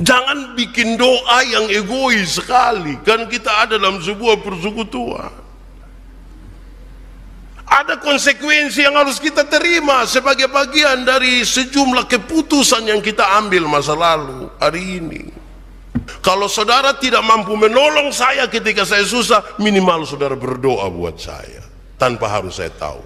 Jangan bikin doa yang egois sekali. Kan kita ada dalam sebuah persekutuan. Ada konsekuensi yang harus kita terima sebagai bagian dari sejumlah keputusan yang kita ambil masa lalu hari ini. Kalau saudara tidak mampu menolong saya ketika saya susah, minimal saudara berdoa buat saya tanpa harus saya tahu.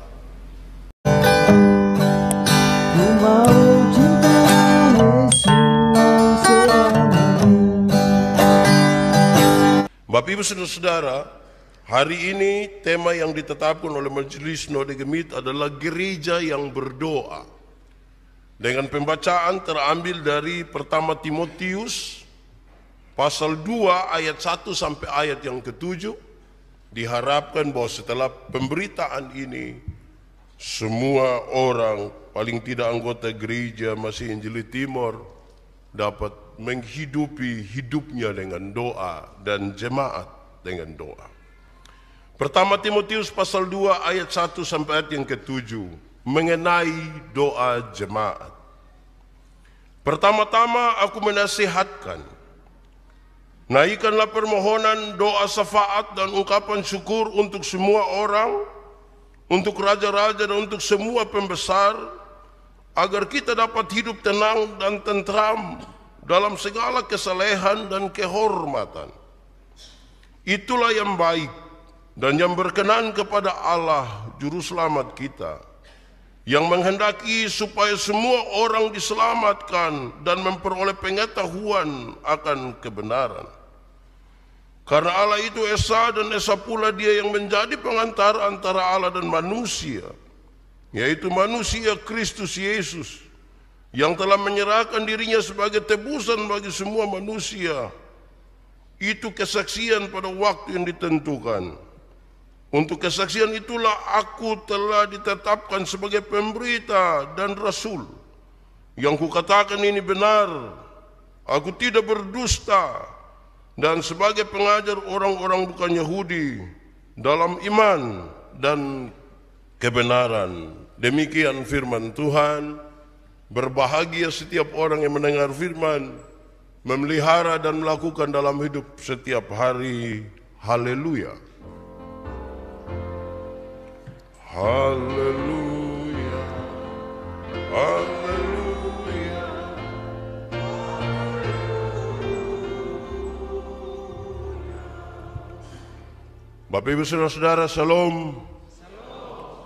Bapak Ibu Saudara-saudara, hari ini tema yang ditetapkan oleh Majelis Node Gemit adalah gereja yang berdoa. Dengan pembacaan terambil dari pertama Timotius pasal 2 ayat 1 sampai ayat yang ke-7. Diharapkan bahwa setelah pemberitaan ini semua orang, paling tidak anggota gereja Masih Injili Timor, dapat menghidupi hidupnya dengan doa dan jemaat dengan doa. Pertama Timotius pasal 2 ayat 1 sampai ayat yang ke-7 mengenai doa jemaat. Pertama-tama aku menasihatkan, naikkanlah permohonan, doa syafaat dan ungkapan syukur untuk semua orang, untuk raja-raja dan untuk semua pembesar, agar kita dapat hidup tenang dan tentram dalam segala kesalehan dan kehormatan. Itulah yang baik dan yang berkenan kepada Allah Juru Selamat kita, yang menghendaki supaya semua orang diselamatkan dan memperoleh pengetahuan akan kebenaran. Karena Allah itu Esa dan Esa pula Dia yang menjadi pengantara antara Allah dan manusia, yaitu manusia Kristus Yesus, yang telah menyerahkan dirinya sebagai tebusan bagi semua manusia. Itu kesaksian pada waktu yang ditentukan. Untuk kesaksian itulah aku telah ditetapkan sebagai pemberita dan rasul. Yang kukatakan ini benar, aku tidak berdusta, dan sebagai pengajar orang-orang bukan Yahudi dalam iman dan kebenaran. Demikian firman Tuhan. Berbahagia setiap orang yang mendengar firman, memelihara dan melakukan dalam hidup setiap hari. Haleluya. Haleluya. Haleluya. Bapak Ibu Saudara-saudara, shalom.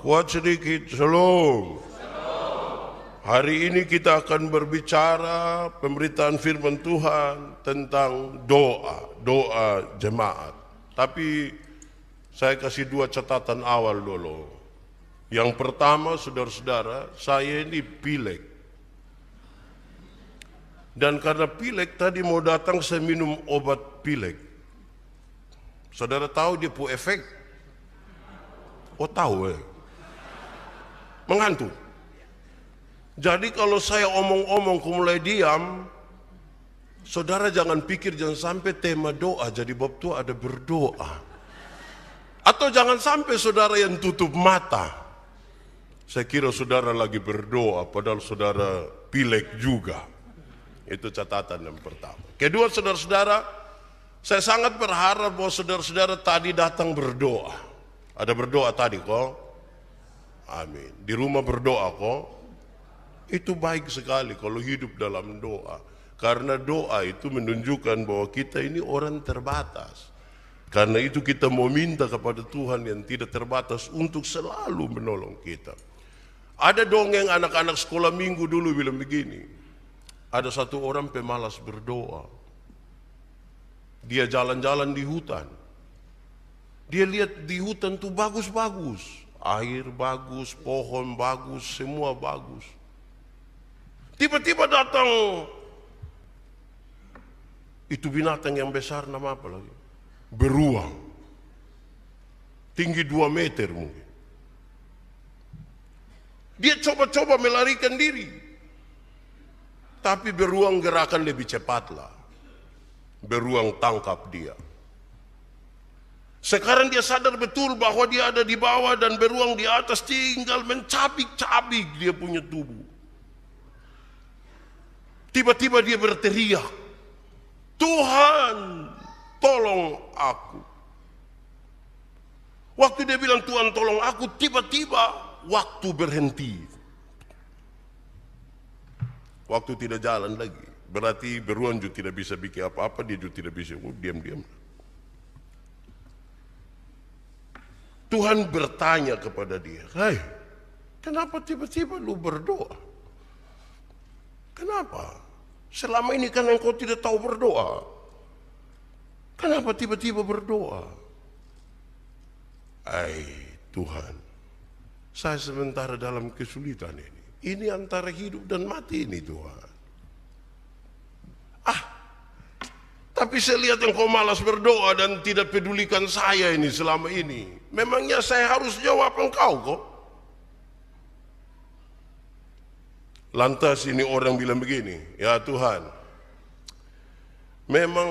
Kuat sedikit, shalom. Hari ini kita akan berbicara pemberitaan firman Tuhan tentang doa jemaat. Tapi saya kasih 2 catatan awal dulu. Yang pertama, saudara-saudara, saya ini pilek. Dan karena pilek tadi mau datang saya minum obat pilek. Saudara tahu dia punya efek? Oh tahu mengantuk. Jadi kalau saya omong-omong mulai diam, saudara jangan pikir jangan sampai tema doa jadi bab itu ada berdoa. Atau jangan sampai saudara yang tutup mata. Saya kira saudara lagi berdoa padahal saudara pilek juga. Itu catatan yang pertama. Kedua, saudara-saudara, saya sangat berharap bahwa saudara-saudara tadi datang berdoa. Ada berdoa tadi kok? Amin. Di rumah berdoa kok? Itu baik sekali kalau hidup dalam doa. Karena doa itu menunjukkan bahwa kita ini orang terbatas. Karena itu kita mau minta kepada Tuhan yang tidak terbatas untuk selalu menolong kita. Ada dongeng anak-anak sekolah minggu dulu bilang begini. Ada satu orang pemalas berdoa. Dia jalan-jalan di hutan. Dia lihat di hutan itu bagus-bagus. Air bagus, pohon bagus, semua bagus. Tiba-tiba datang itu binatang yang besar, nama apa lagi? Beruang. Tinggi 2 meter mungkin. Dia coba-coba melarikan diri. Tapi beruang gerakan lebih cepatlah. Beruang tangkap dia. Sekarang dia sadar betul bahwa dia ada di bawah dan beruang di atas tinggal mencabik-cabik dia punya tubuh. Tiba-tiba dia berteriak, Tuhan, tolong aku. Waktu dia bilang Tuhan tolong aku, tiba-tiba waktu berhenti. Waktu tidak jalan lagi. Berarti beruang juga tidak bisa bikin apa-apa, dia juga tidak bisa. Diam-diam. Tuhan bertanya kepada dia, "Hai, kenapa tiba-tiba lu berdoa? Kenapa? Selama ini kan engkau tidak tahu berdoa. Kenapa tiba-tiba berdoa?" Hai Tuhan, saya sementara dalam kesulitan ini. Ini antara hidup dan mati ini Tuhan. Tapi saya lihat engkau malas berdoa dan tidak pedulikan saya ini selama ini. Memangnya saya harus jawab engkau kok? Lantas ini orang bilang begini, "Ya Tuhan, memang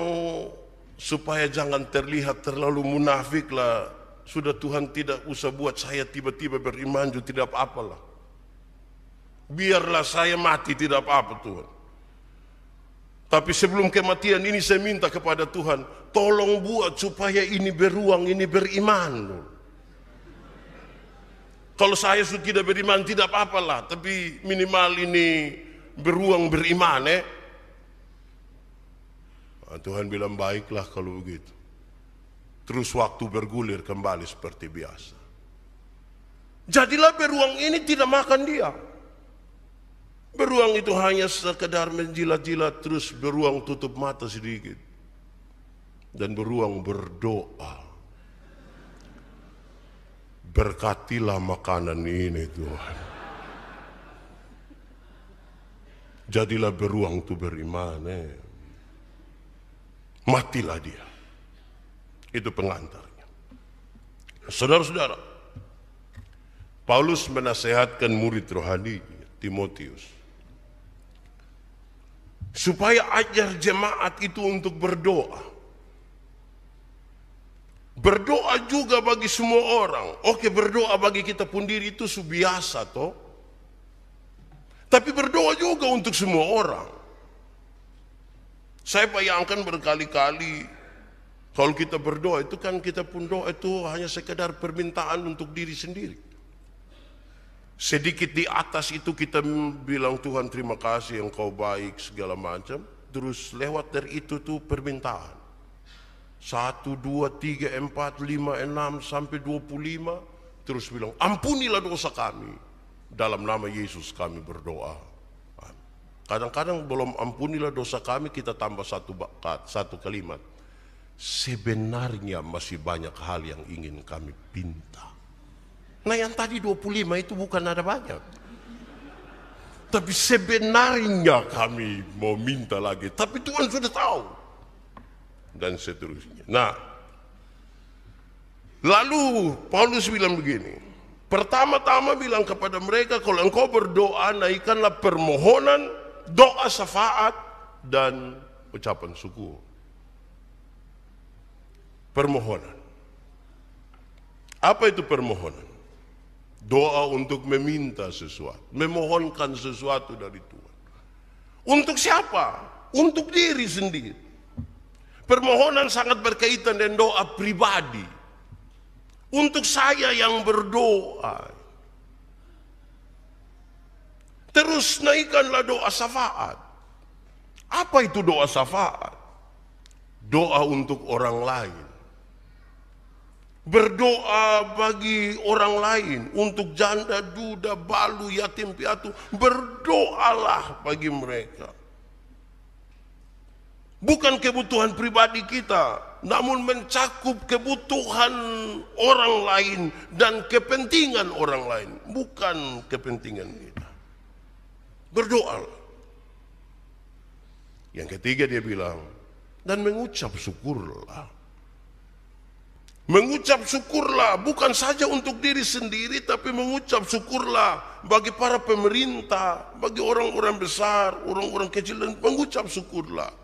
supaya jangan terlihat terlalu munafik lah, sudah Tuhan tidak usah buat saya tiba-tiba beriman juga tidak apa-apalah. Biarlah saya mati tidak apa-apa Tuhan. Tapi sebelum kematian ini saya minta kepada Tuhan, tolong buat supaya ini beruang, ini beriman. Kalau saya sudah tidak beriman tidak apa-apalah, tapi minimal ini beruang beriman Tuhan bilang baiklah kalau begitu. Terus waktu bergulir kembali seperti biasa. Jadilah beruang ini tidak makan dia. Beruang itu hanya sekedar menjilat-jilat, terus beruang tutup mata sedikit. Dan beruang berdoa, "Berkatilah makanan ini Tuhan." Jadilah beruang itu beriman. Matilah dia. Itu pengantarnya. Saudara-saudara, Paulus menasehatkan murid rohani Timotius supaya ajar jemaat itu untuk berdoa. Berdoa juga bagi semua orang. Oke, berdoa bagi kita pun diri itu biasa toh. Tapi berdoa juga untuk semua orang. Saya bayangkan berkali-kali kalau kita berdoa itu kan kita pun doa itu hanya sekedar permintaan untuk diri sendiri. Sedikit di atas itu kita bilang Tuhan terima kasih engkau baik segala macam. Terus lewat dari itu tuh permintaan. 1, 2, 3, 4, 5, 6 sampai 25. Terus bilang ampunilah dosa kami. Dalam nama Yesus kami berdoa. Kadang-kadang belum ampunilah dosa kami kita tambah satu kalimat. Sebenarnya masih banyak hal yang ingin kami pinta. Nah yang tadi 25 itu bukan ada banyak. Tapi sebenarnya kami mau minta lagi. Tapi Tuhan sudah tahu. Dan seterusnya. Nah, lalu Paulus bilang begini. Pertama-tama bilang kepada mereka, kalau engkau berdoa, naikkanlah permohonan, doa syafaat, dan ucapan syukur. Permohonan. Apa itu permohonan? Doa untuk meminta sesuatu, memohonkan sesuatu dari Tuhan. Untuk siapa? Untuk diri sendiri. Permohonan sangat berkaitan dengan doa pribadi. Untuk saya yang berdoa. Terus naikkanlah doa syafaat. Apa itu doa syafaat? Doa untuk orang lain. Berdoa bagi orang lain, untuk janda, duda, balu, yatim piatu, berdoalah bagi mereka. Bukan kebutuhan pribadi kita, namun mencakup kebutuhan orang lain dan kepentingan orang lain, bukan kepentingan kita. Berdoalah. Yang ketiga dia bilang, dan mengucap syukurlah. Mengucap syukurlah bukan saja untuk diri sendiri, tapi mengucap syukurlah bagi para pemerintah, bagi orang-orang besar, orang-orang kecil, dan mengucap syukurlah.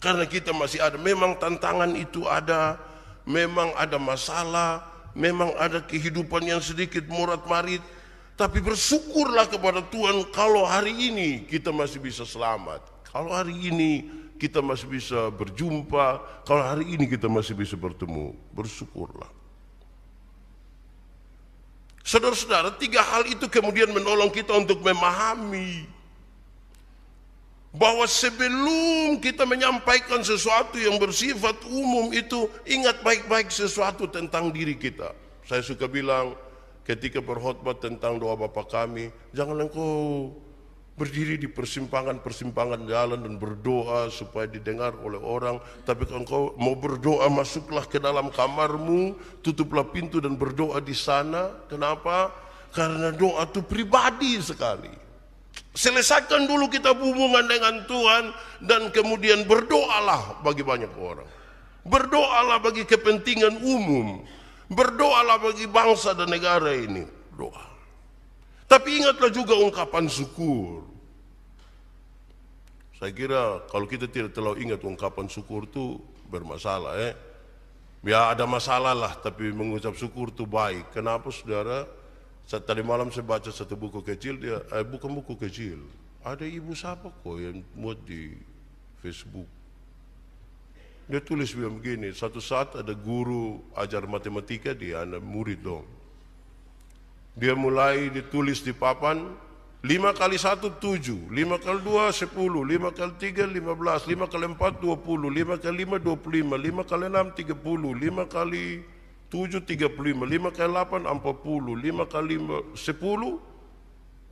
Karena kita masih ada, memang tantangan itu ada, memang ada masalah, memang ada kehidupan yang sedikit morat-marit, tapi bersyukurlah kepada Tuhan kalau hari ini kita masih bisa selamat. Kalau hari ini kita masih bisa berjumpa, kalau hari ini kita masih bisa bertemu, bersyukurlah. Saudara-saudara, 3 hal itu kemudian menolong kita untuk memahami bahwa sebelum kita menyampaikan sesuatu yang bersifat umum itu, ingat baik-baik sesuatu tentang diri kita. Saya suka bilang ketika berkhotbah tentang doa Bapa kami, jangan engkau berdiri di persimpangan-persimpangan jalan dan berdoa supaya didengar oleh orang, tapi kalau engkau mau berdoa, masuklah ke dalam kamarmu, tutuplah pintu dan berdoa di sana. Kenapa? Karena doa itu pribadi sekali. Selesaikan dulu kita hubungan dengan Tuhan, dan kemudian berdoalah bagi banyak orang. Berdoalah bagi kepentingan umum. Berdoalah bagi bangsa dan negara ini. Doa. Tapi ingatlah juga ungkapan syukur. Saya kira kalau kita tidak terlalu ingat ungkapan syukur itu bermasalah. Ya ada masalah lah, tapi mengucap syukur itu baik. Kenapa saudara? Tadi malam saya baca satu buku kecil, bukan buku kecil, ada ibu siapa kok yang muat di Facebook. Dia tulis begini, satu saat ada guru ajar matematika di anak murid dong. Dia mulai ditulis di papan, 5 kali 1 7, 5 kali 2 10, 5 kali 3 15, 5 kali 4 20, 5 kali 5 25, 5 kali 6 30, 5 kali 7 35, 5 kali 8 40, 5 kali 10,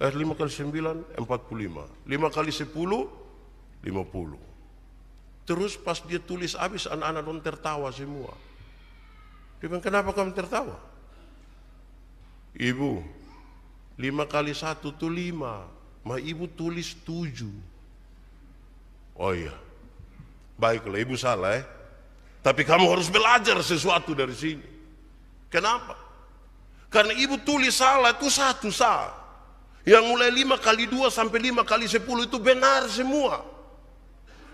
5 kali 9 45, 5 kali 10 50. Terus pas dia tulis habis, anak-anak dong tertawa semua. Dia bilang, kenapa kamu tertawa? Ibu, 5 kali 1 itu 5, ma ibu tulis 7. Oh iya, baiklah ibu salah tapi kamu harus belajar sesuatu dari sini. Kenapa? Karena ibu tulis salah itu satu salah. Yang mulai 5 kali 2 sampai 5 kali 10 itu benar semua.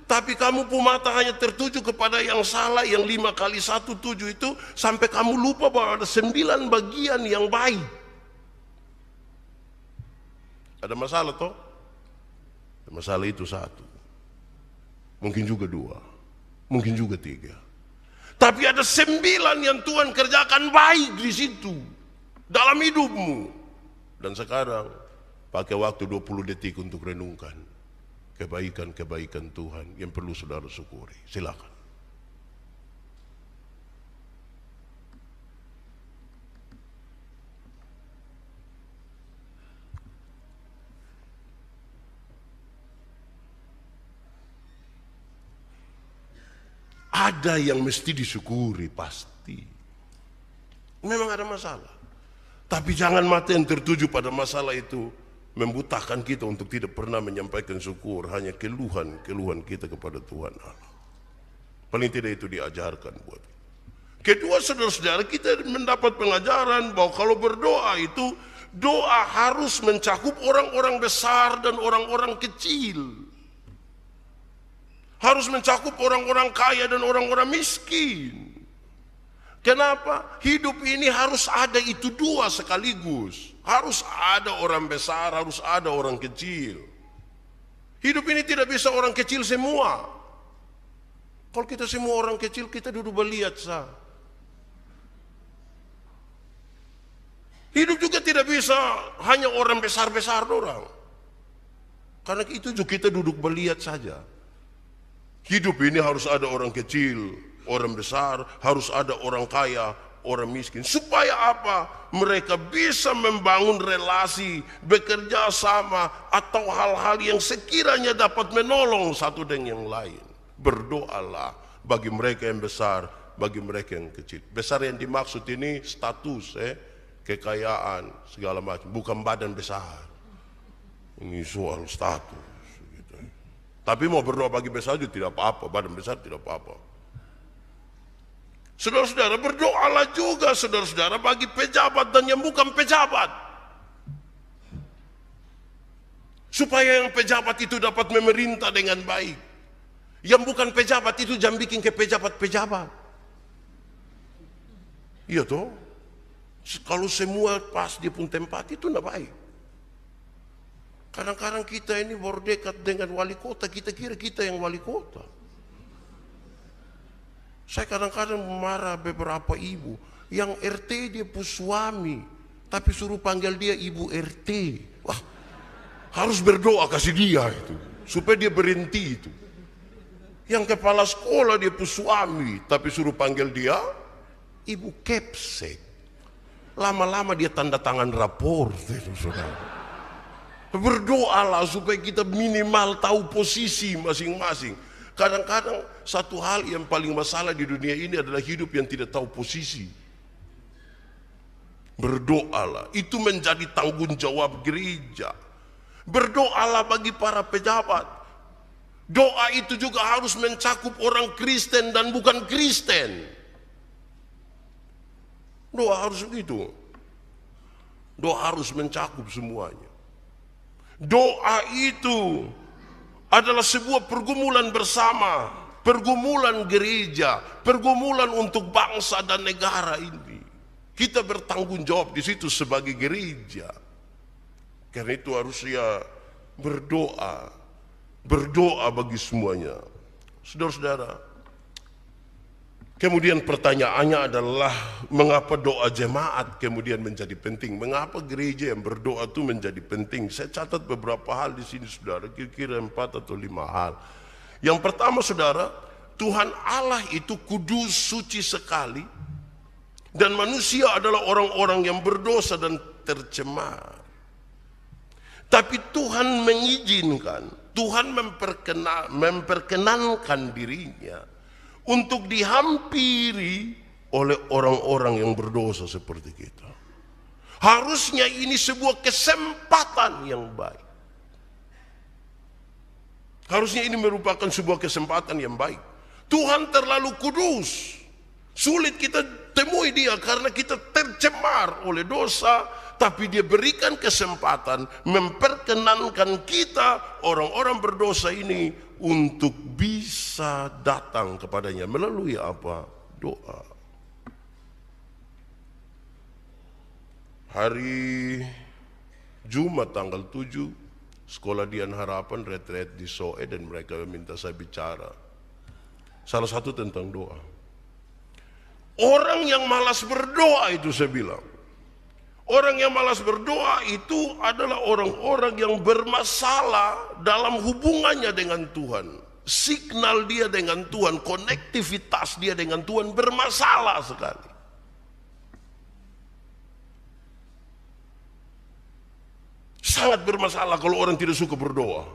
Tapi kamu pun mata hanya tertuju kepada yang salah, yang 5 kali 1 7 itu, sampai kamu lupa bahwa ada 9 bagian yang baik. Ada masalah toh? Masalah itu 1. Mungkin juga 2. Mungkin juga 3. Tapi ada 9 yang Tuhan kerjakan baik di situ dalam hidupmu. Dan sekarang pakai waktu 20 detik untuk renungkan kebaikan-kebaikan Tuhan yang perlu saudara syukuri. Silakan. Ada yang mesti disyukuri pasti. Memang ada masalah. Tapi jangan mata yang tertuju pada masalah itu membutakan kita untuk tidak pernah menyampaikan syukur, hanya keluhan kita kepada Tuhan Allah. Paling tidak itu diajarkan buat. Kedua, saudara-saudara, kita mendapat pengajaran bahwa kalau berdoa itu, doa harus mencakup orang-orang besar dan orang-orang kecil. Harus mencakup orang-orang kaya dan orang-orang miskin. Kenapa? Hidup ini harus ada itu 2 sekaligus. Harus ada orang besar, harus ada orang kecil. Hidup ini tidak bisa orang kecil semua. Kalau kita semua orang kecil, kita duduk melihat sah. Hidup juga tidak bisa hanya orang besar-besar orang. Karena itu juga kita duduk melihat saja. Hidup ini harus ada orang kecil, orang besar, harus ada orang kaya, orang miskin. Supaya apa? Mereka bisa membangun relasi, bekerja sama, atau hal-hal yang sekiranya dapat menolong satu dengan yang lain. Berdoalah bagi mereka yang besar, bagi mereka yang kecil. Besar yang dimaksud ini status, kekayaan, segala macam. Bukan badan besar. Ini soal status. Tapi mau berdoa bagi besar juga tidak apa-apa, badan besar tidak apa-apa. Saudara-saudara, berdoalah juga saudara-saudara bagi pejabat dan yang bukan pejabat. Supaya yang pejabat itu dapat memerintah dengan baik. Yang bukan pejabat itu jangan bikin ke pejabat-pejabat. Iya toh? Kalau semua pas di pun tempat itu tidak baik. Kadang-kadang kita ini baru dekat dengan wali kota, kita kira kita yang wali kota. Saya kadang-kadang marah beberapa ibu yang RT dia pun suami, tapi suruh panggil dia ibu RT. Wah, harus berdoa kasih dia itu supaya dia berhenti itu. Yang kepala sekolah dia pun suami, tapi suruh panggil dia ibu Kepsek. Lama-lama dia tanda tangan rapor itu, saudara. Berdoalah supaya kita minimal tahu posisi masing-masing. Kadang-kadang satu hal yang paling masalah di dunia ini adalah hidup yang tidak tahu posisi. Berdoalah, itu menjadi tanggung jawab gereja. Berdoalah bagi para pejabat. Doa itu juga harus mencakup orang Kristen dan bukan Kristen. Doa harus begitu. Doa harus mencakup semuanya. Doa itu adalah sebuah pergumulan bersama, pergumulan gereja, pergumulan untuk bangsa dan negara ini. Kita bertanggung jawab di situ sebagai gereja. Karena itu harusnya berdoa, berdoa bagi semuanya. Saudara-saudara, kemudian pertanyaannya adalah mengapa doa jemaat kemudian menjadi penting? Mengapa gereja yang berdoa itu menjadi penting? Saya catat beberapa hal di sini, saudara, kira-kira 4 atau 5 hal. Yang pertama, saudara, Tuhan Allah itu kudus, suci sekali, dan manusia adalah orang-orang yang berdosa dan tercemar. Tapi Tuhan mengizinkan, Tuhan memperkenankan dirinya untuk dihampiri oleh orang-orang yang berdosa seperti kita. Harusnya ini sebuah kesempatan yang baik. Harusnya ini merupakan sebuah kesempatan yang baik. Tuhan terlalu kudus. Sulit kita temui dia karena kita tercemar oleh dosa. Tapi dia berikan kesempatan memperkenankan kita orang-orang berdosa ini untuk bisa datang kepadanya melalui apa? Doa. Hari Jumat tanggal 7 Sekolah Dian Harapan retret di Soe, dan mereka meminta saya bicara. Salah satu tentang doa. Orang yang malas berdoa itu, saya bilang, orang yang malas berdoa itu adalah orang-orang yang bermasalah dalam hubungannya dengan Tuhan. Signal dia dengan Tuhan, konektivitas dia dengan Tuhan bermasalah sekali. Sangat bermasalah kalau orang tidak suka berdoa.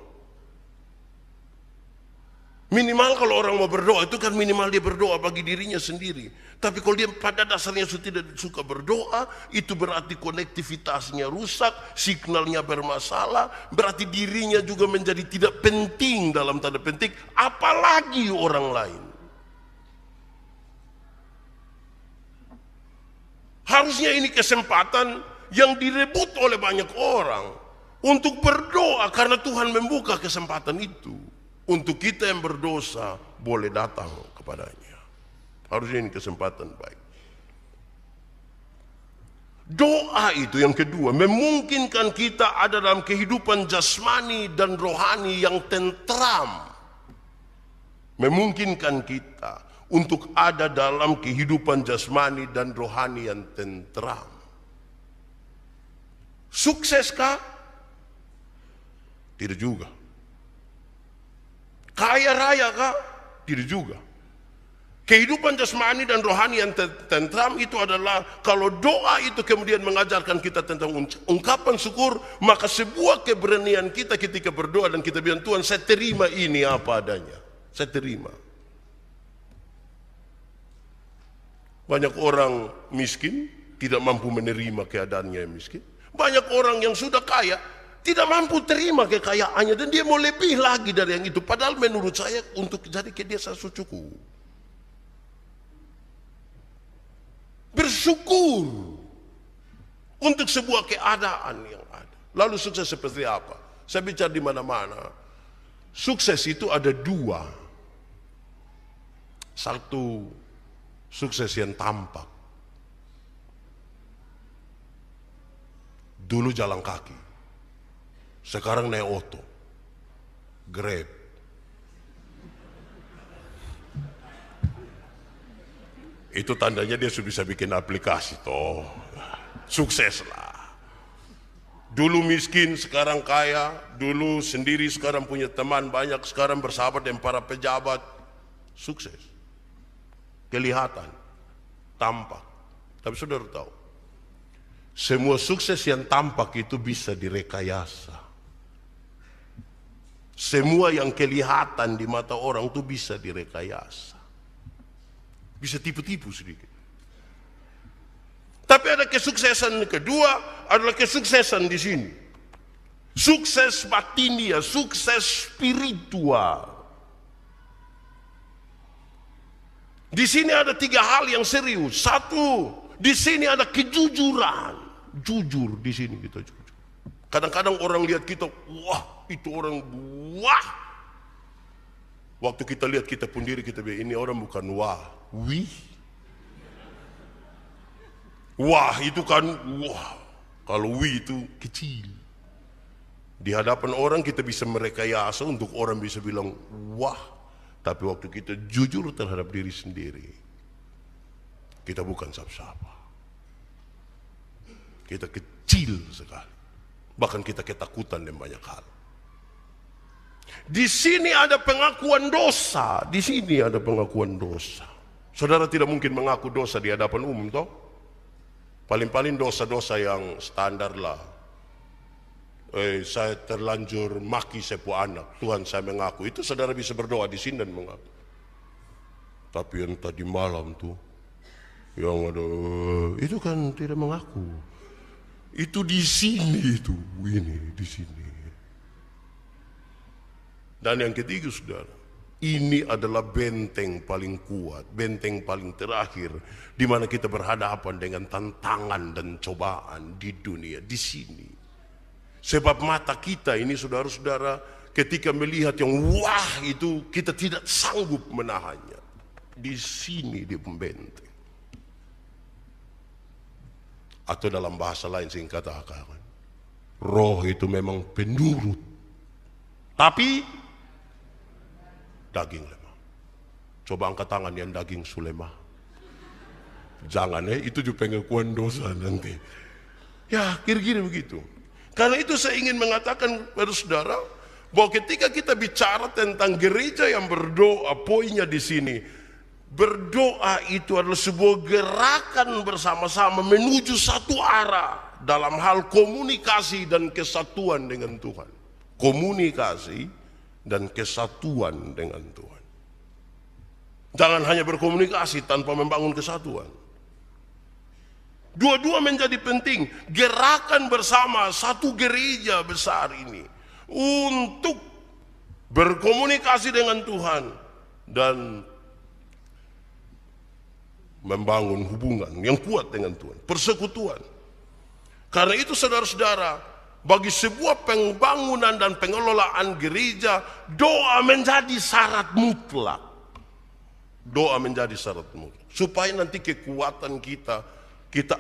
Minimal kalau orang mau berdoa itu kan minimal dia berdoa bagi dirinya sendiri. Tapi kalau dia pada dasarnya tidak suka berdoa, itu berarti konektivitasnya rusak, signalnya bermasalah, berarti dirinya juga menjadi tidak penting dalam tanda petik, apalagi orang lain. Harusnya ini kesempatan yang direbut oleh banyak orang untuk berdoa, karena Tuhan membuka kesempatan itu. Untuk kita yang berdosa boleh datang kepadanya. Harusnya ini kesempatan baik. Doa itu yang kedua, memungkinkan kita ada dalam kehidupan jasmani dan rohani yang tentram. Memungkinkan kita untuk ada dalam kehidupan jasmani dan rohani yang tentram. Sukseskah? Tidak juga. Kaya raya kah? Tidak juga. Kehidupan jasmani dan rohani yang tentram itu adalah kalau doa itu kemudian mengajarkan kita tentang ungkapan syukur, maka sebuah keberanian kita ketika berdoa dan kita bilang, Tuhan, saya terima ini apa adanya. Saya terima. Banyak orang miskin tidak mampu menerima keadaannya yang miskin. Banyak orang yang sudah kaya tidak mampu terima kekayaannya, dan dia mau lebih lagi dari yang itu. Padahal menurut saya untuk jadi dia cukup. Bersyukur untuk sebuah keadaan yang ada. Lalu sukses seperti apa? Saya bicara di mana-mana. Sukses itu ada dua. Satu, sukses yang tampak. Dulu jalan kaki. Sekarang naik oto, Grab. Itu tandanya dia sudah bisa bikin aplikasi toh. Sukses lah. Dulu miskin, sekarang kaya. Dulu sendiri, sekarang punya teman banyak. Sekarang bersahabat dengan para pejabat. Sukses. Kelihatan. Tampak. Tapi saudara tahu, semua sukses yang tampak itu bisa direkayasa. Semua yang kelihatan di mata orang itu bisa direkayasa. Bisa tipu-tipu sedikit. Tapi ada kesuksesan kedua, adalah kesuksesan di sini. Sukses batinia, sukses spiritual. Di sini ada 3 hal yang serius. 1, di sini ada kejujuran. Jujur di sini kita jujur. Kadang-kadang orang lihat kita, wah, itu orang, wah. Waktu kita lihat kita pun diri, kita bilang, ini orang bukan wah, wih. Wah itu kan, wah. Kalau wih itu kecil. Di hadapan orang kita bisa merekayasa untuk orang bisa bilang, wah. Tapi waktu kita jujur terhadap diri sendiri, kita bukan siapa-siapa. Kita kecil sekali. Bahkan kita ketakutan dan banyak hal. Di sini ada pengakuan dosa. Di sini ada pengakuan dosa. Saudara tidak mungkin mengaku dosa di hadapan umum, toh? Paling-paling dosa-dosa yang standar lah. Saya terlanjur maki sepupu anak. Tuhan, saya mengaku. Itu saudara bisa berdoa di sini dan mengaku. Tapi yang tadi malam tuh, yang ada, itu kan tidak mengaku. Itu di sini itu, ini di sini. Dan yang ketiga, saudara, ini adalah benteng paling kuat, benteng paling terakhir, di mana kita berhadapan dengan tantangan dan cobaan di dunia, di sini. Sebab mata kita ini, saudara-saudara, ketika melihat yang wah itu, kita tidak sanggup menahannya. Di sini di pembenteng. Atau dalam bahasa lain saya katakan, roh itu memang penurut, tapi daging lemah. Coba angkat tangan yang daging sulemah. Jangan itu juga pengakuan dosa nanti. Ya kira-kira begitu. Karena itu saya ingin mengatakan kepada saudara, bahwa ketika kita bicara tentang gereja yang berdoa, poinnya di sini, berdoa itu adalah sebuah gerakan bersama-sama menuju satu arah dalam hal komunikasi dan kesatuan dengan Tuhan. Komunikasi dan kesatuan dengan Tuhan. Jangan hanya berkomunikasi tanpa membangun kesatuan. Dua-dua menjadi penting. Gerakan bersama satu gereja besar ini untuk berkomunikasi dengan Tuhan dan membangun hubungan yang kuat dengan Tuhan, persekutuan. Karena itu saudara-saudara, bagi sebuah pembangunan dan pengelolaan gereja, doa menjadi syarat mutlak. Doa menjadi syarat mutlak. Supaya nanti kekuatan kita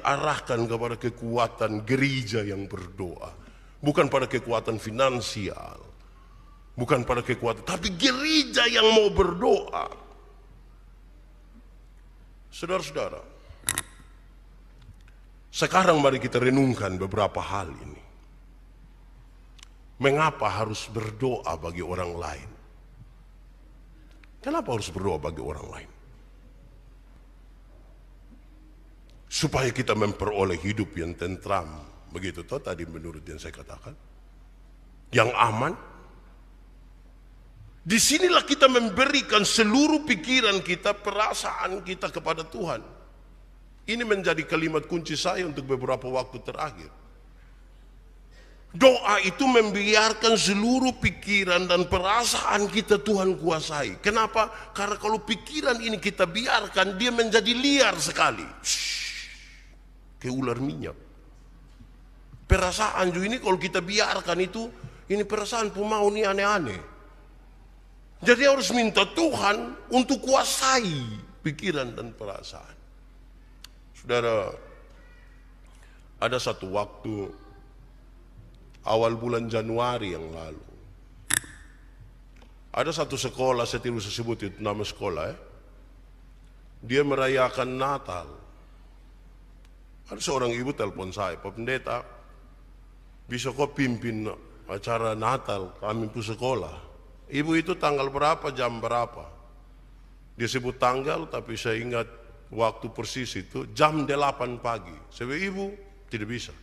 arahkan kepada kekuatan gereja yang berdoa. Bukan pada kekuatan finansial. Bukan pada kekuatan, tapi gereja yang mau berdoa. Saudara-saudara, sekarang mari kita renungkan beberapa hal ini. Mengapa harus berdoa bagi orang lain? Kenapa harus berdoa bagi orang lain? Supaya kita memperoleh hidup yang tentram. Begitu toh tadi menurut yang saya katakan. Yang aman. Disinilah kita memberikan seluruh pikiran kita, perasaan kita kepada Tuhan. Ini menjadi kalimat kunci saya untuk beberapa waktu terakhir. Doa itu membiarkan seluruh pikiran dan perasaan kita Tuhan kuasai. Kenapa? Karena kalau pikiran ini kita biarkan, dia menjadi liar sekali. Kayak ular minyak. Perasaan juga ini kalau kita biarkan itu, ini perasaan pemau ini aneh-aneh. Jadi harus minta Tuhan untuk kuasai pikiran dan perasaan. Saudara, ada satu waktu awal bulan Januari yang lalu, ada satu sekolah, saya tidak usah sebut itu nama sekolah, dia merayakan Natal. Ada seorang ibu telepon saya, Pak Pendeta, bisa kau pimpin acara Natal kami pu sekolah? Ibu itu tanggal berapa, jam berapa? Dia sebut tanggal, tapi saya ingat waktu persis itu jam 8 pagi. Saya bilang, ibu tidak bisa.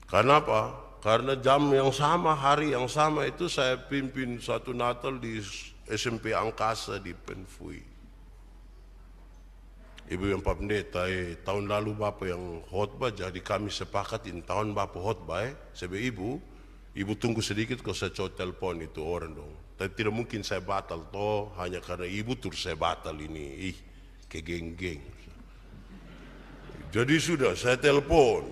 Karena apa? Karena jam yang sama, hari yang sama itu saya pimpin satu Natal di SMP Angkasa di Penfui. Ibu yang Pak Pendeta, tahun lalu Bapak yang khotbah, jadi kami sepakatin tahun Bapak khotbah. Saya bilang, ibu tunggu sedikit kalau saya coba telepon itu orang dong. Tapi tidak mungkin saya batal toh, hanya karena ibu terus saya batal ini. Ke geng-geng. Jadi sudah saya telepon,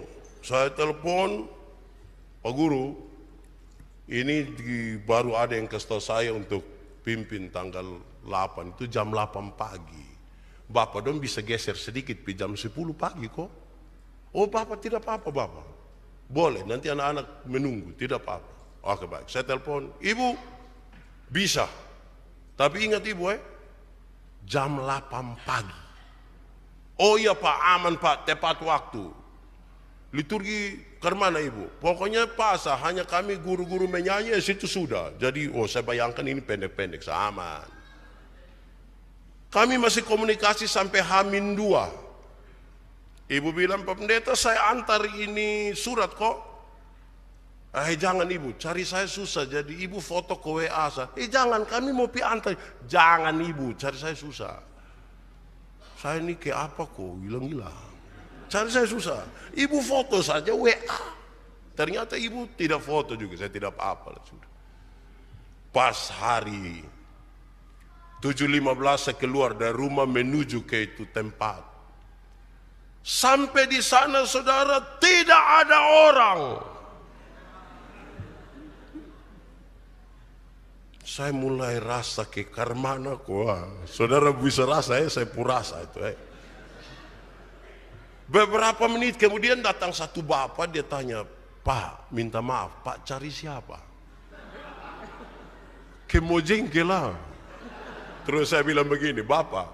Pak Guru, ini baru ada yang kasih tahu saya untuk pimpin tanggal 8, itu jam 8 pagi. Bapak dong bisa geser sedikit di jam 10 pagi kok. Oh Bapak tidak apa-apa Bapak. Boleh, nanti anak-anak menunggu, tidak apa-apa. Oke baik, saya telepon, ibu bisa. Tapi ingat ibu jam 8 pagi. Oh iya Pak, aman Pak, tepat waktu. Liturgi ke mana ibu? Pokoknya pas, hanya kami guru-guru menyanyi, situ sudah. Jadi saya bayangkan ini pendek-pendek, aman. Kami masih komunikasi sampai H-2. Ibu bilang, Pak Pendeta saya antar ini surat kok. Jangan ibu, cari saya susah, jadi ibu foto ke WA saya. Jangan, kami mau antar. Jangan ibu, cari saya susah. Saya ini kayak apa kok, hilang-hilang. Cari saya susah. Ibu foto saja WA. Ternyata ibu tidak foto juga, saya tidak apa-apa. Pas hari 7.15 saya keluar dari rumah menuju ke itu tempat. Sampai di sana saudara tidak ada orang. Saya mulai rasa ke karmana kok. Saudara bisa rasa saya pun rasa itu. Beberapa menit kemudian datang satu bapak, dia tanya, Pak minta maaf, Pak cari siapa? Kemojengkel lah. Terus saya bilang begini, Bapak,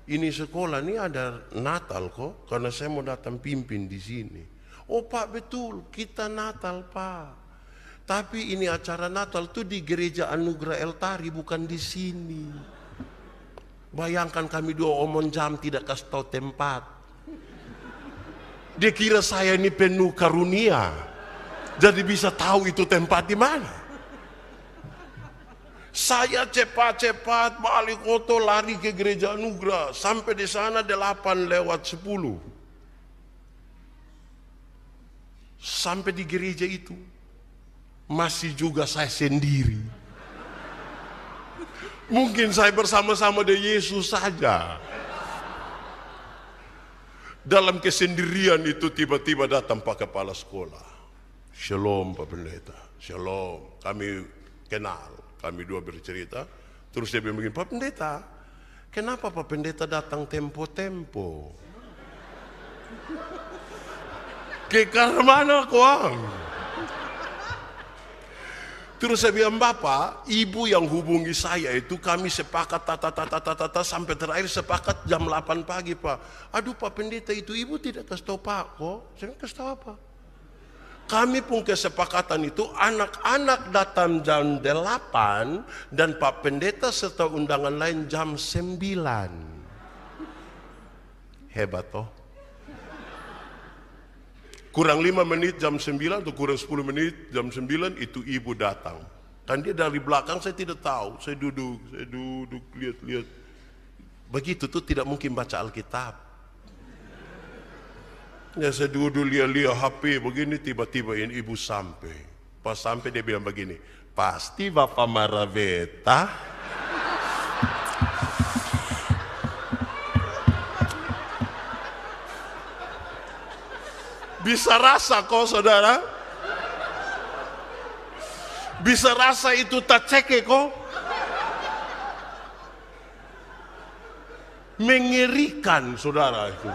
ini sekolah ini ada Natal kok, karena saya mau datang pimpin di sini. Oh Pak betul, kita Natal Pak. Tapi ini acara Natal tuh di Gereja Anugerah Eltari, bukan di sini. Bayangkan kami dua omong jam tidak kasih tahu tempat. Dia kira saya ini penuh karunia, jadi bisa tahu itu tempat di mana. Saya cepat-cepat balik foto lari ke Gereja Anugerah. Sampai di sana 8:10. Sampai di gereja itu masih juga saya sendiri. Mungkin saya bersama-sama dengan Yesus saja. Dalam kesendirian itu tiba-tiba datang Pak Kepala Sekolah. Shalom Pak Pendeta. Shalom. Kami kenal. Kami dua bercerita, terus dia bilang begini, Pak Pendeta, kenapa Pak Pendeta datang tempo-tempo? Ke mana kuang? Terus saya bilang, Bapak, ibu yang hubungi saya itu kami sepakat tata sampai terakhir sepakat jam 8 pagi Pak. Aduh Pak Pendeta itu ibu tidak kasih tahu Pak kok. Saya kasih tahu apa? Kami pun kesepakatan itu anak-anak datang jam 8 dan Pak Pendeta serta undangan lain jam 9. Hebat toh. Kurang 5 menit jam 9 atau kurang 10 menit jam 9 itu ibu datang. Dan dia dari belakang saya tidak tahu. Saya duduk lihat-lihat. Begitu tuh tidak mungkin baca Alkitab. Ya saya duduk lihat-lihat HP begini, tiba-tiba ini ibu sampai. Pas sampai dia bilang begini, pasti Bapak Maraveta. Bisa rasa kok saudara? Bisa rasa itu tak ceke kok? Mengerikan saudara itu.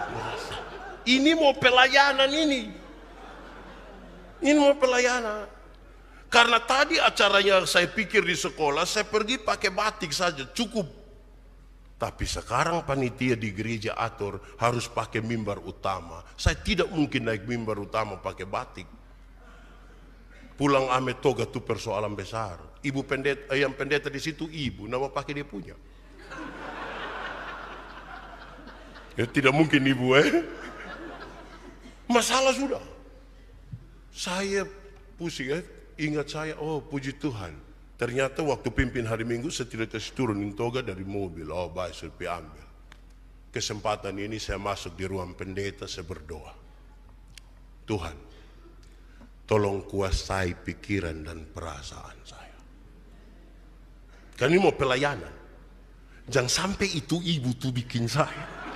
Ini mau pelayanan ini. Ini mau pelayanan. Karena tadi acaranya saya pikir di sekolah, saya pergi pakai batik saja, cukup. Tapi sekarang panitia di gereja atur harus pakai mimbar utama. Saya tidak mungkin naik mimbar utama pakai batik. Pulang ame toga itu persoalan besar. Ibu pendeta, yang pendeta di situ ibu, nama pakai dia punya. Ya, tidak mungkin ibu Masalah sudah. Saya pusing ingat saya, oh puji Tuhan. Ternyata waktu pimpin hari Minggu saya tidak kasih turunin toga dari mobil. Oh baik, saya ambil. Kesempatan ini saya masuk di ruang pendeta, saya berdoa. Tuhan, tolong kuasai pikiran dan perasaan saya. Kan ini mau pelayanan. Jangan sampai itu ibu tuh bikin saya.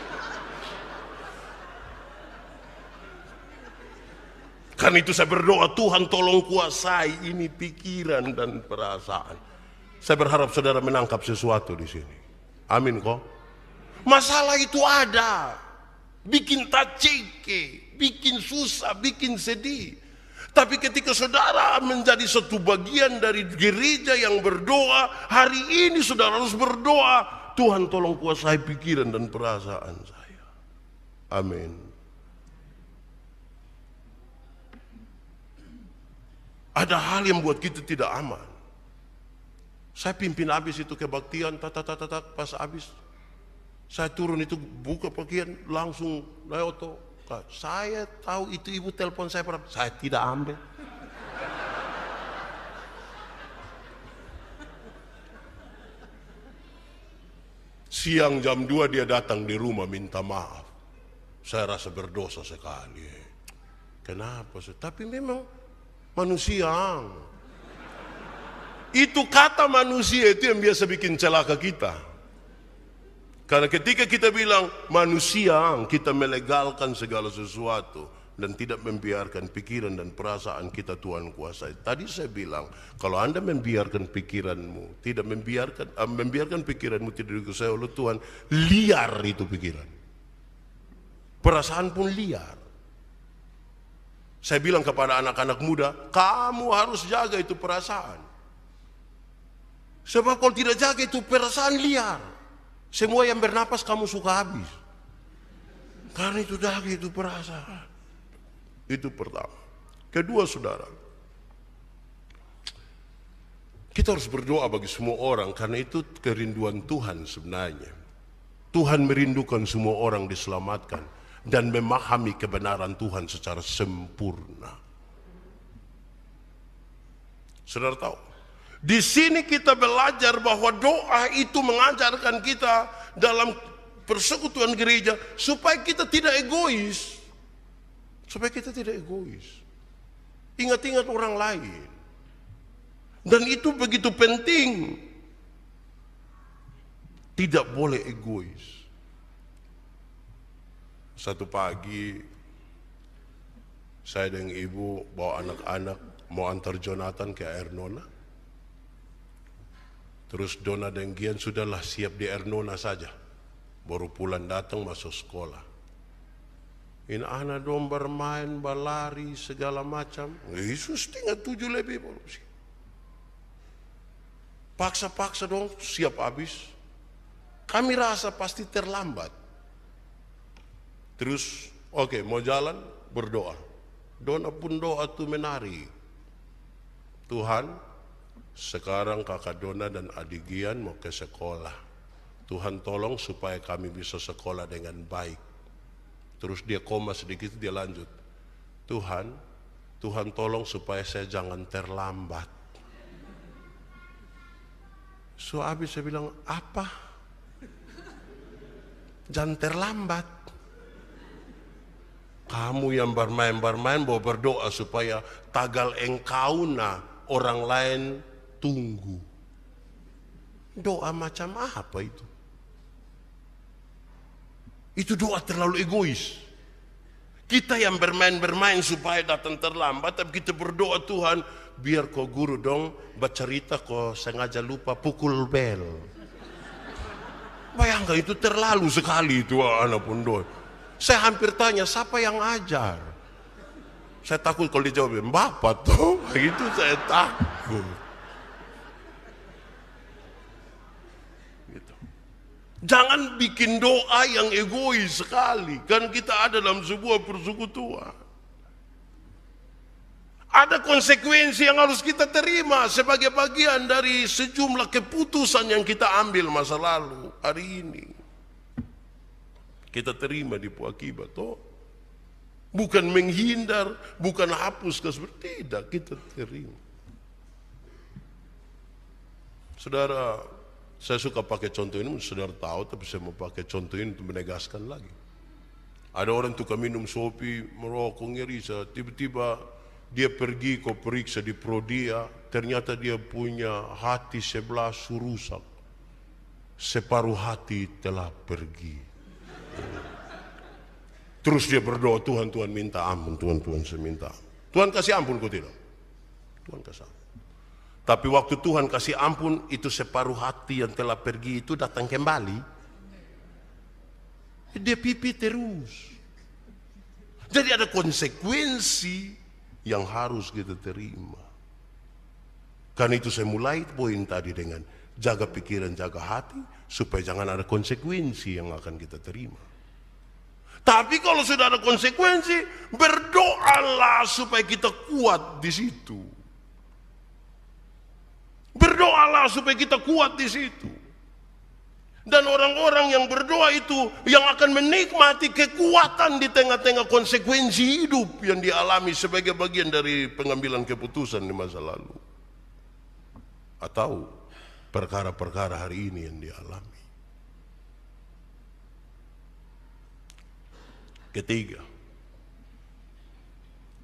Kan itu saya berdoa, Tuhan tolong kuasai ini pikiran dan perasaan. Saya berharap saudara menangkap sesuatu di sini. Amin kok. Masalah itu ada. Bikin tacike, bikin susah, bikin sedih. Tapi ketika saudara menjadi satu bagian dari gereja yang berdoa, hari ini saudara harus berdoa, Tuhan tolong kuasai pikiran dan perasaan saya. Amin. Ada hal yang buat kita tidak aman. Saya pimpin habis itu kebaktian, pas habis saya turun itu buka pakaian langsung Leoto. Saya tahu itu ibu telepon saya tidak ambil. Siang jam 2 dia datang di rumah minta maaf. Saya rasa berdosa sekali. Kenapa? Tapi memang manusia. Itu kata manusia itu yang biasa bikin celaka kita. Karena ketika kita bilang manusia, kita melegalkan segala sesuatu dan tidak membiarkan pikiran dan perasaan kita Tuhan kuasai. Tadi saya bilang, kalau Anda membiarkan pikiranmu, tidak membiarkan pikiranmu tidak dikuasai oleh Tuhan, liar itu pikiran. Perasaan pun liar. Saya bilang kepada anak-anak muda, kamu harus jaga itu perasaan. Sebab kalau tidak jaga itu perasaan liar. Semua yang bernapas kamu suka habis. Karena itu jaga itu perasaan. Itu pertama. Kedua saudara, kita harus berdoa bagi semua orang karena itu kerinduan Tuhan sebenarnya. Tuhan merindukan semua orang diselamatkan dan memahami kebenaran Tuhan secara sempurna. Saudara tahu, di sini kita belajar bahwa doa itu mengajarkan kita dalam persekutuan gereja supaya kita tidak egois. Supaya kita tidak egois. Ingat-ingat orang lain. Dan itu begitu penting. Tidak boleh egois. Satu pagi saya dan ibu bawa anak-anak mau antar Jonathan ke Air Nona. Terus Dona dan Gian sudahlah siap di Air Nona saja. Baru pulang datang masuk sekolah. Ini anak dong bermain, berlari segala macam. Yesus 6:30 lebih baru sih. Paksa-paksa dong siap habis. Kami rasa pasti terlambat. Terus, oke, mau jalan, berdoa. Dona pun doa tuh menari. Tuhan, sekarang kakak Dona dan adik Gian mau ke sekolah. Tuhan tolong supaya kami bisa sekolah dengan baik. Terus dia koma sedikit, dia lanjut. Tuhan tolong supaya saya jangan terlambat. So habis saya bilang, apa? Jangan terlambat. Kamu yang bermain-bermain mau berdoa supaya tagal engkau orang lain tunggu. Doa macam apa itu? Itu doa terlalu egois. Kita yang bermain-bermain supaya datang terlambat, tapi kita berdoa Tuhan, biar kau guru dong bercerita kau sengaja lupa pukul bel. Bayangkan itu terlalu sekali itu anak pun doa. Saya hampir tanya, siapa yang ajar? Saya takut kalau dijawab, Bapak tuh. Begitu saya takut. Gitu. Jangan bikin doa yang egois sekali. Kan kita ada dalam sebuah persekutuan. Ada konsekuensi yang harus kita terima sebagai bagian dari sejumlah keputusan yang kita ambil masa lalu. Hari ini kita terima di akibat. Bukan menghindar, bukan hapus, tidak, kita terima. Saudara, saya suka pakai contoh ini, saudara tahu, tapi saya mau pakai contoh ini untuk menegaskan lagi. Ada orang tukang minum sopi, merokok, ngerisa, tiba-tiba dia pergi kau periksa di Prodia, ternyata dia punya hati sebelah rusak. Separuh hati telah pergi. Terus dia berdoa, Tuhan, Tuhan minta ampun, Tuhan saya minta ampun. Tuhan kasih ampun kau tidak? Tuhan kasih ampun. Tapi waktu Tuhan kasih ampun, itu separuh hati yang telah pergi itu datang kembali. Dia pipi terus. Jadi ada konsekuensi yang harus kita terima. Karena itu saya mulai poin tadi dengan jaga pikiran, jaga hati, supaya jangan ada konsekuensi yang akan kita terima. Tapi kalau sudah ada konsekuensi, berdoalah supaya kita kuat di situ. Berdoalah supaya kita kuat di situ. Dan orang-orang yang berdoa itu yang akan menikmati kekuatan di tengah-tengah konsekuensi hidup yang dialami sebagai bagian dari pengambilan keputusan di masa lalu. Atau perkara-perkara hari ini yang dialami. Ketiga,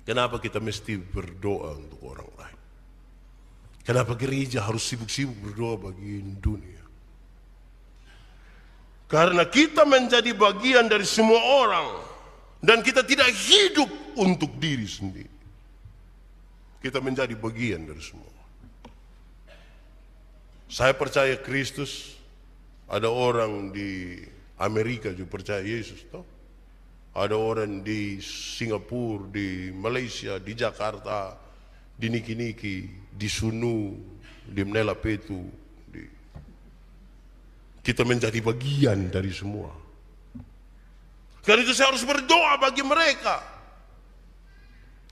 kenapa kita mesti berdoa untuk orang lain? Kenapa gereja harus sibuk-sibuk berdoa bagi dunia? Karena kita menjadi bagian dari semua orang dan kita tidak hidup untuk diri sendiri. Kita menjadi bagian dari semua. Saya percaya Kristus. Ada orang di Amerika juga percaya Yesus, toh? Ada orang di Singapura, di Malaysia, di Jakarta, di Niki-Niki, di Sunu, di Menela Petu. Kita menjadi bagian dari semua. Karena itu saya harus berdoa bagi mereka.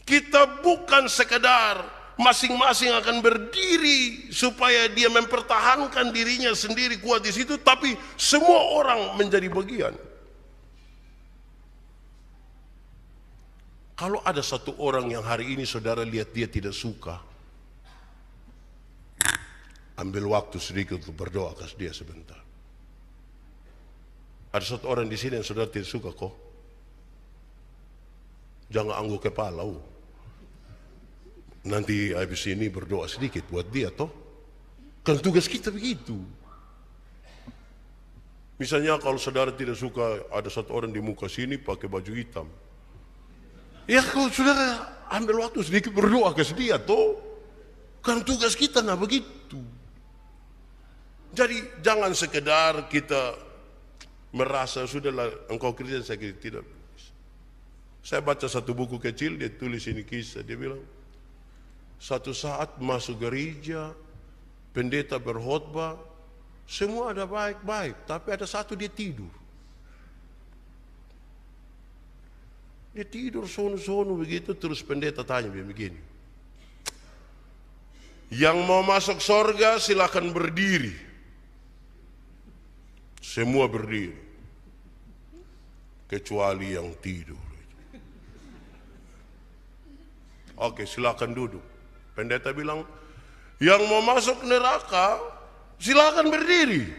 Kita bukan sekedar masing-masing akan berdiri supaya dia mempertahankan dirinya sendiri kuat di situ, tapi semua orang menjadi bagian. Kalau ada satu orang yang hari ini saudara lihat dia tidak suka, ambil waktu sedikit untuk berdoa kasih dia sebentar. Ada satu orang di sini yang saudara tidak suka kok. Jangan angguk kepala. Nanti habis ini berdoa sedikit buat dia toh. Kan tugas kita begitu. Misalnya kalau saudara tidak suka ada satu orang di muka sini pakai baju hitam. Ya kalau saudara ambil waktu sedikit berdoa ke dia toh. Kan tugas kita nah begitu. Jadi jangan sekedar kita merasa sudahlah engkau Kristen, saya kira tidak. Saya baca satu buku kecil, dia tulis ini kisah, dia bilang satu saat masuk gereja, pendeta berkhotbah, semua ada baik-baik, tapi ada satu dia tidur. Dia tidur sono-sono begitu, terus pendeta tanya begini, yang mau masuk sorga silakan berdiri. Semua berdiri, kecuali yang tidur. Oke, silakan duduk. Pendeta bilang, yang mau masuk neraka silakan berdiri.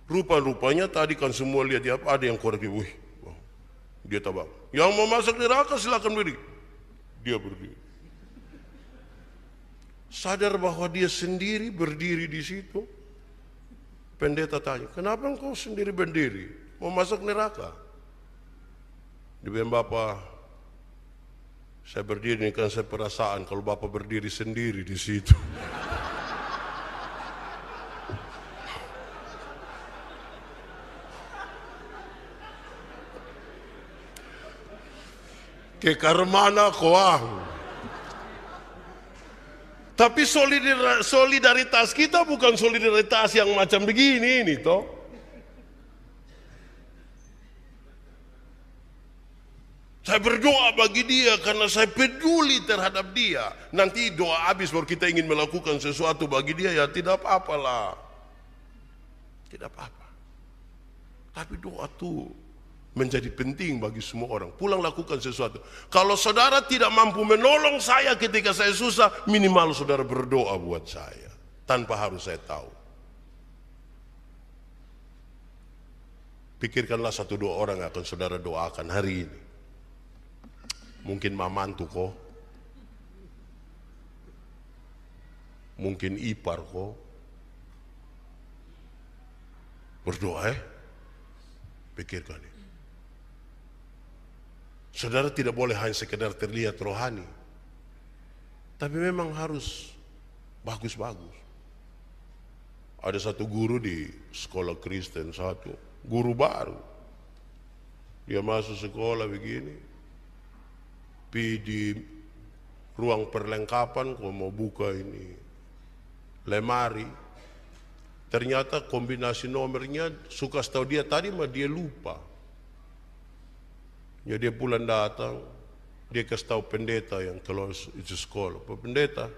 Rupa-rupanya tadi kan semua lihat dia, ada yang korek, wih, dia tabang. Yang mau masuk neraka silakan berdiri. Dia berdiri. Sadar bahwa dia sendiri berdiri di situ. Pendeta tanya, kenapa engkau sendiri berdiri? Mau masuk neraka? Dia bilang, Bapak, saya berdiri ini kan saya perasaan kalau Bapak berdiri sendiri di situ. Ke karmana koang. Tapi solidaritas kita bukan solidaritas yang macam begini ini toh. Saya berdoa bagi dia karena saya peduli terhadap dia. Nanti doa habis baru kita ingin melakukan sesuatu bagi dia, ya tidak apa-apalah. Tidak apa-apa. Tapi doa itu menjadi penting bagi semua orang. Pulang lakukan sesuatu. Kalau saudara tidak mampu menolong saya ketika saya susah, minimal saudara berdoa buat saya. Tanpa harus saya tahu. Pikirkanlah 1-2 orang yang akan saudara doakan hari ini. Mungkin mamantu kok. Mungkin ipar kok. Berdoa Pikirkan ini. Saudara tidak boleh hanya sekedar terlihat rohani. Tapi memang harus bagus-bagus. Ada satu guru di sekolah Kristen satu. Guru baru. Dia masuk sekolah begini. Di ruang perlengkapan kok mau buka ini lemari, ternyata kombinasi nomornya suka tahu dia tadi mah dia lupa. Ya dia pulang datang, dia kasih tahu pendeta yang kalau itu sekolah, Pak Pendeta,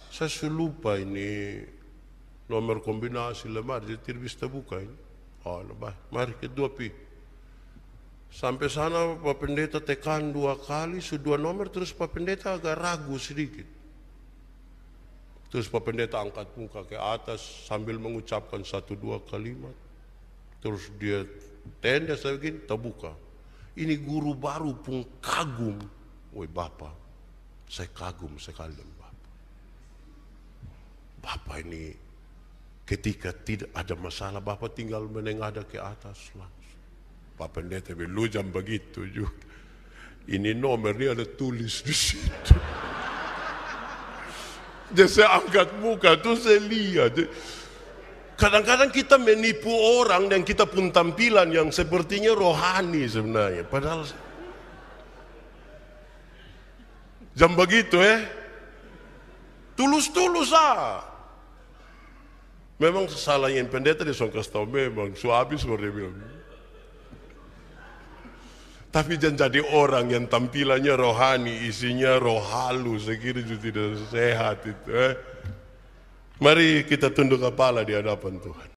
saya sudah lupa ini nomor kombinasi lemari, dia tidak bisa buka ini. Oh, mari kedua pi. Sampai sana Pak Pendeta tekan 2 kali, sudah 2 nomor, terus Pak Pendeta agak ragu sedikit. Terus Pak Pendeta angkat muka ke atas sambil mengucapkan 1-2 kalimat. Terus dia tenda saya begini, terbuka. Ini guru baru pun kagum. Woi Bapak, saya kagum sekali dengan Bapak. Bapak ini ketika tidak ada masalah, Bapak tinggal menengadah ke atas langsung. Pak Pendeta bilang, lu jam begitu juga. Ini nomornya ada tulis di situ. Jadi saya angkat muka tuh saya lihat. Kadang-kadang kita menipu orang dan kita pun tampilan yang sepertinya rohani sebenarnya. Padahal jam begitu tulus-tulus Memang salahnya pendeta dia kasih tahu memang. So habis baru dia bilang. Tapi jangan jadi orang yang tampilannya rohani, isinya roh halus, saya kira itu tidak sehat itu. Mari kita tunduk kepala di hadapan Tuhan.